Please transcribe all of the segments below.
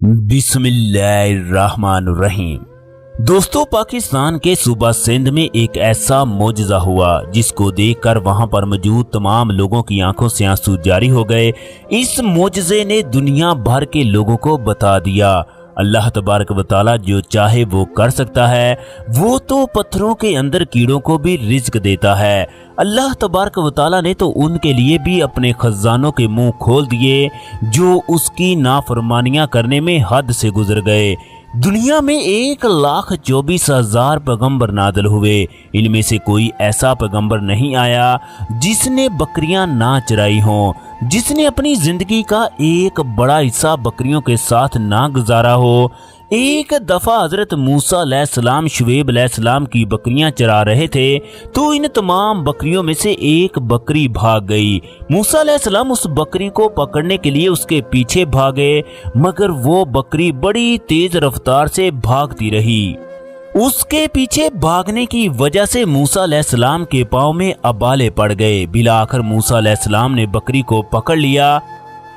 बिस्मिल्लाहिर्रहमानुर्रहीम। दोस्तों, पाकिस्तान के सूबा सिंध में एक ऐसा मौजज़ा हुआ जिसको देखकर वहां पर मौजूद तमाम लोगों की आंखों से आंसू जारी हो गए। इस मौजज़े ने दुनिया भर के लोगों को बता दिया अल्लाह तबारक व तआला जो चाहे वो कर सकता है। वो तो पत्थरों के अंदर कीड़ों को भी रिज्क देता है। अल्लाह तबारक व तआला ने तो उनके लिए भी अपने खजानों के मुंह खोल दिए जो उसकी नाफरमानियां करने में हद से गुजर गए। दुनिया में 1,24,000 पैगंबर नादल हुए। इनमें से कोई ऐसा पैगंबर नहीं आया जिसने बकरियां ना चराई हों, जिसने अपनी जिंदगी का एक बड़ा हिस्सा बकरियों के साथ ना गुजारा हो। एक दफा हजरत मूसा अलैहिस्सलाम शुएब अलैहिस्सलाम की बकरियां चरा रहे थे तो इन तमाम बकरियों में से एक बकरी भाग गई। मूसा अलैहिस्सलाम उस बकरी को पकड़ने के लिए उसके पीछे भागे, मगर वो बकरी बड़ी तेज रफ्तार से भागती रही। उसके पीछे भागने की वजह से मूसा अलैहिस्सलाम के पांव में अबाले पड़ गए। बिला आखिर मूसा अलैहिस्सलाम ने बकरी को पकड़ लिया।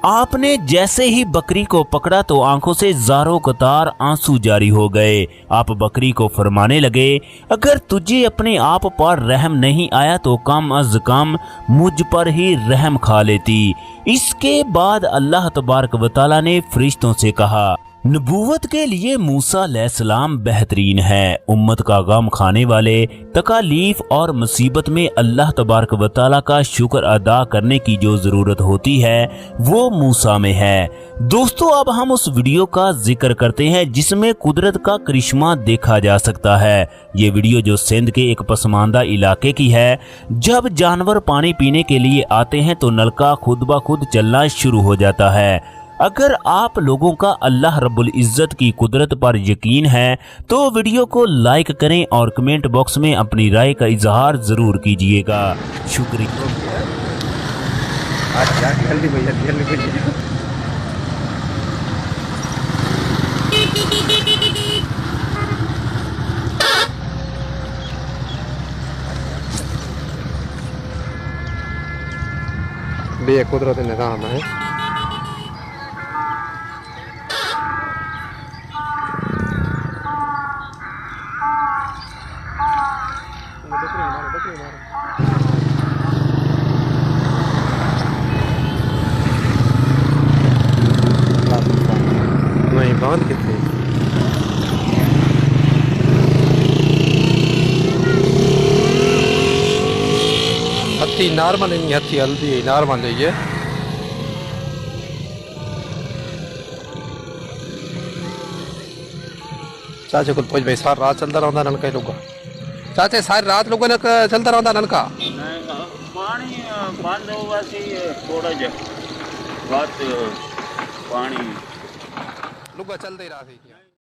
आपने जैसे ही बकरी को पकड़ा तो आंखों से ज़ारों कतार आंसू जारी हो गए। आप बकरी को फरमाने लगे, अगर तुझे अपने आप पर रहम नहीं आया तो कम अज कम मुझ पर ही रहम खा लेती। इसके बाद अल्लाह तबारक व तआला ने फरिश्तों से कहा, नबूवत के लिए मूसा अलैहिस्सलाम बेहतरीन है। उम्मत का गम खाने वाले, तकालीफ और मुसीबत में अल्लाह तबारक व तआला का शुक्र अदा करने की जो ज़रूरत होती है वो मूसा में है। दोस्तों, अब हम उस वीडियो का जिक्र करते हैं जिसमें कुदरत का करिश्मा देखा जा सकता है। ये वीडियो जो सिंध के एक पसमानदा इलाके की है। जब जानवर पानी पीने के लिए आते हैं तो नलका खुद ब खुद चलना शुरू हो जाता है। अगर आप लोगों का अल्लाह रब्बुल इज़्ज़त की कुदरत पर यकीन है तो वीडियो को लाइक करें और कमेंट बॉक्स में अपनी राय का इजहार ज़रूर कीजिएगा। शुक्रिया। बेकुदरत निज़ाम है। नहीं बांध कितनी हथी नॉर्मल नहीं, हथी हल्दी नॉर्मल है ये। चाचे को पूछ भाई सारी रात चलता रहता नलका लोग। चाचे सारी रात लोगों ने चलता रहता नलका पानी बंद हुआ सी थोड़ा जा बात पानी लोग चलते ही रहा।